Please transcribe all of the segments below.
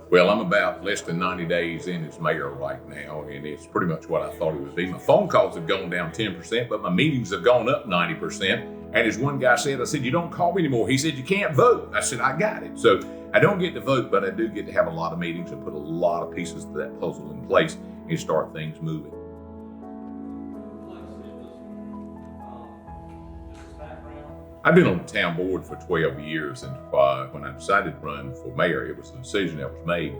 Well, I'm about less than 90 days in as mayor right now, and it's pretty much what I thought it would be. My phone calls have gone down 10%, but my meetings have gone up 90%. And as one guy said, I said, you don't call me anymore. He said, you can't vote. I said, I got it. So I don't get to vote, but I do get to have a lot of meetings and put a lot of pieces of that puzzle in place and start things moving. I've been on the town board for 12 years, and when I decided to run for mayor, it was a decision that was made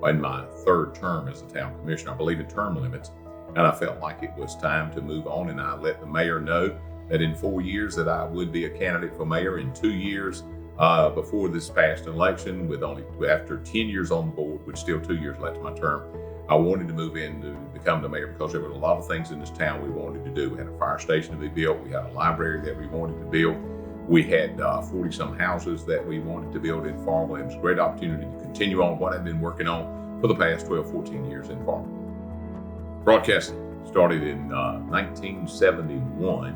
in my third term as a town commissioner. I believe in term limits, and I felt like it was time to move on, and I let the mayor know that in 4 years that I would be a candidate for mayor. In 2 years before this past election, after 10 years on the board, with still 2 years left of my term, I wanted to move in to become the mayor because there were a lot of things in this town we wanted to do. We had a fire station to be built. We had a library that we wanted to build. We had 40-some houses that we wanted to build in Farmville. It was a great opportunity to continue on what I've been working on for the past 12, 14 years in Farmville. Broadcasting started in 1971,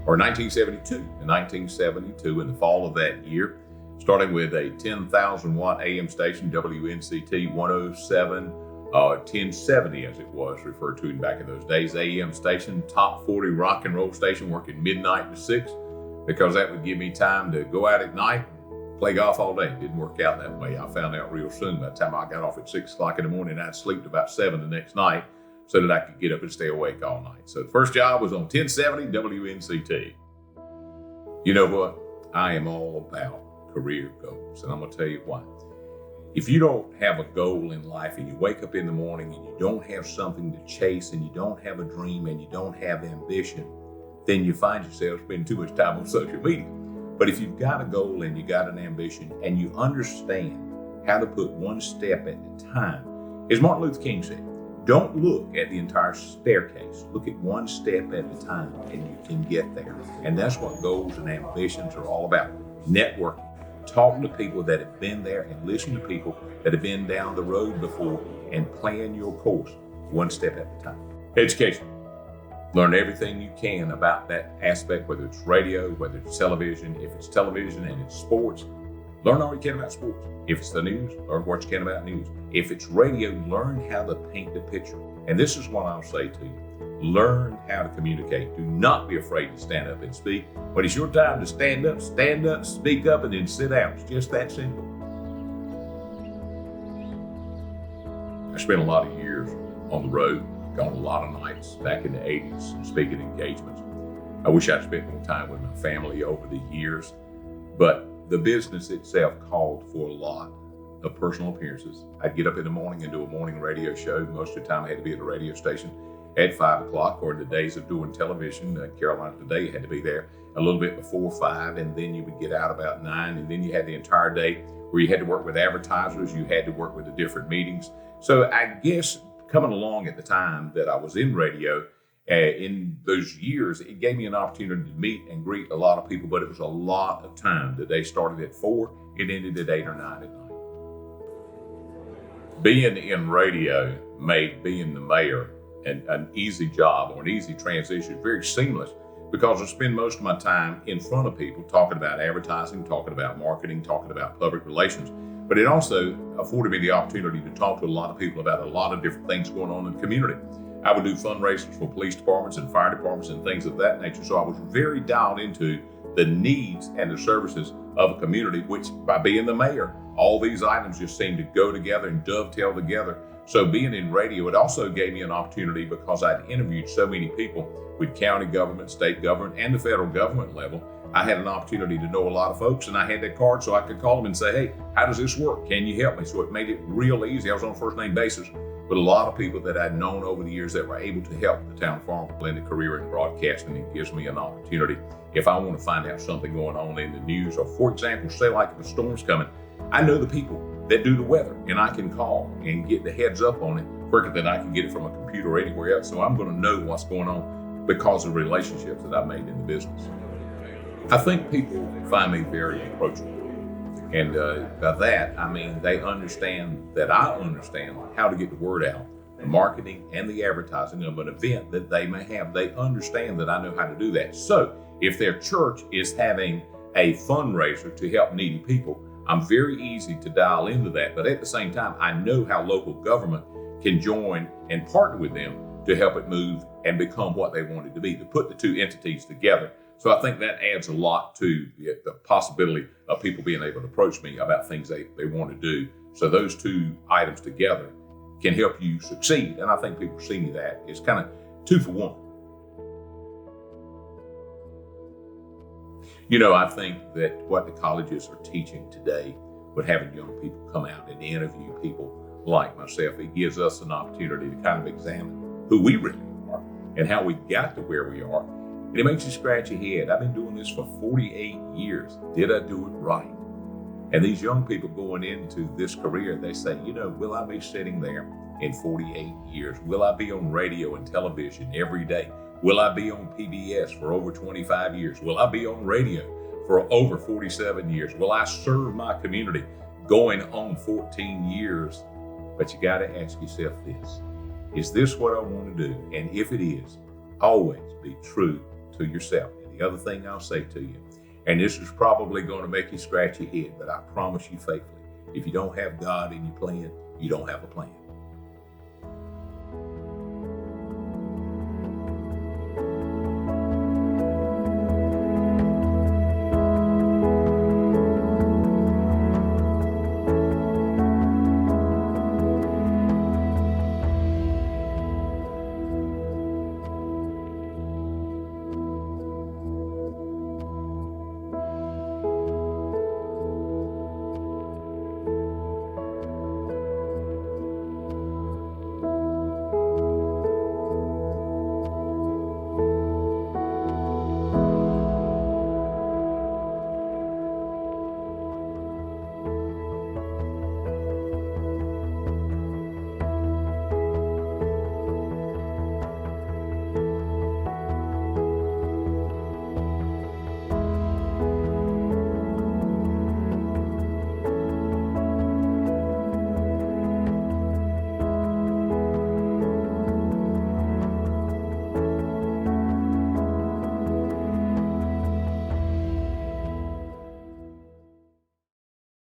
or 1972. In 1972, in the fall of that year, starting with a 10,000-watt AM station, WNCT 107, 1070 as it was referred to back in those days, AM station, top 40 rock and roll station, working midnight to 6. Because that would give me time to go out at night, play golf all day. It didn't work out that way. I found out real soon. By the time I got off at 6 o'clock in the morning, I'd sleep to about 7 the next night so that I could get up and stay awake all night. So the first job was on 1070 WNCT. You know what? I am all about career goals, and I'm going to tell you why. If you don't have a goal in life and you wake up in the morning and you don't have something to chase and you don't have a dream and you don't have ambition, then you find yourself spending too much time on social media. But if you've got a goal and you got an ambition and you understand how to put one step at a time, as Martin Luther King said, don't look at the entire staircase. Look at one step at a time and you can get there. And that's what goals and ambitions are all about. Networking, talking to people that have been there and listen to people that have been down the road before and plan your course one step at a time. Education. Learn everything you can about that aspect, whether it's radio, whether it's television. If it's television and it's sports, learn all you can about sports. If it's the news, learn what you can about news. If it's radio, learn how to paint the picture. And this is what I'll say to you. Learn how to communicate. Do not be afraid to stand up and speak. When it's your time to stand up, speak up, and then sit down. It's just that simple. I spent a lot of years on the road. Gone a lot of nights back in the 80s and speaking engagements. I wish I'd spent more time with my family over the years, but the business itself called for a lot of personal appearances. I'd get up in the morning and do a morning radio show. Most of the time I had to be at a radio station at 5 o'clock, or in the days of doing television, Carolina Today had to be there a little bit before 5, and then you would get out about 9, and then you had the entire day where you had to work with advertisers, you had to work with the different meetings. So I guess coming along at the time that I was in radio, in those years, it gave me an opportunity to meet and greet a lot of people, but it was a lot of time. The day started at 4, it ended at 8 or 9 at night. Being in radio made being the mayor an easy job or an easy transition, very seamless, because I spend most of my time in front of people talking about advertising, talking about marketing, talking about public relations. But it also afforded me the opportunity to talk to a lot of people about a lot of different things going on in the community. I would do fundraisers for police departments and fire departments and things of that nature. So I was very dialed into the needs and the services of a community, which by being the mayor, all these items just seemed to go together and dovetail together. So being in radio, it also gave me an opportunity because I'd interviewed so many people with county government, state government, and the federal government level. I had an opportunity to know a lot of folks, and I had that card so I could call them and say, hey, how does this work? Can you help me? So it made it real easy. I was on a first name basis with a lot of people that I'd known over the years that were able to help the town farm in a career in broadcasting. It gives me an opportunity. If I want to find out something going on in the news, or for example, say like if a storm's coming, I know the people that do the weather, and I can call and get the heads up on it quicker than I can get it from a computer or anywhere else. So I'm going to know what's going on because of relationships that I've made in the business. I think people find me very approachable. And by that, I mean they understand that I understand how to get the word out, the marketing and the advertising of an event that they may have. They understand that I know how to do that. So if their church is having a fundraiser to help needy people, I'm very easy to dial into that, but at the same time, I know how local government can join and partner with them to help it move and become what they want it to be, to put the two entities together. So I think that adds a lot to the possibility of people being able to approach me about things they want to do. So those two items together can help you succeed. And I think people see me that. It's kind of 2 for 1. You know, I think that what the colleges are teaching today with having young people come out and interview people like myself, it gives us an opportunity to kind of examine who we really are and how we got to where we are. And it makes you scratch your head. I've been doing this for 48 years. Did I do it right? And these young people going into this career, they say, you know, will I be sitting there in 48 years? Will I be on radio and television every day? Will I be on PBS for over 25 years? Will I be on radio for over 47 years? Will I serve my community going on 14 years? But you got to ask yourself this. Is this what I want to do? And if it is, always be true to yourself. And the other thing I'll say to you, and this is probably going to make you scratch your head, but I promise you faithfully, if you don't have God in your plan, you don't have a plan.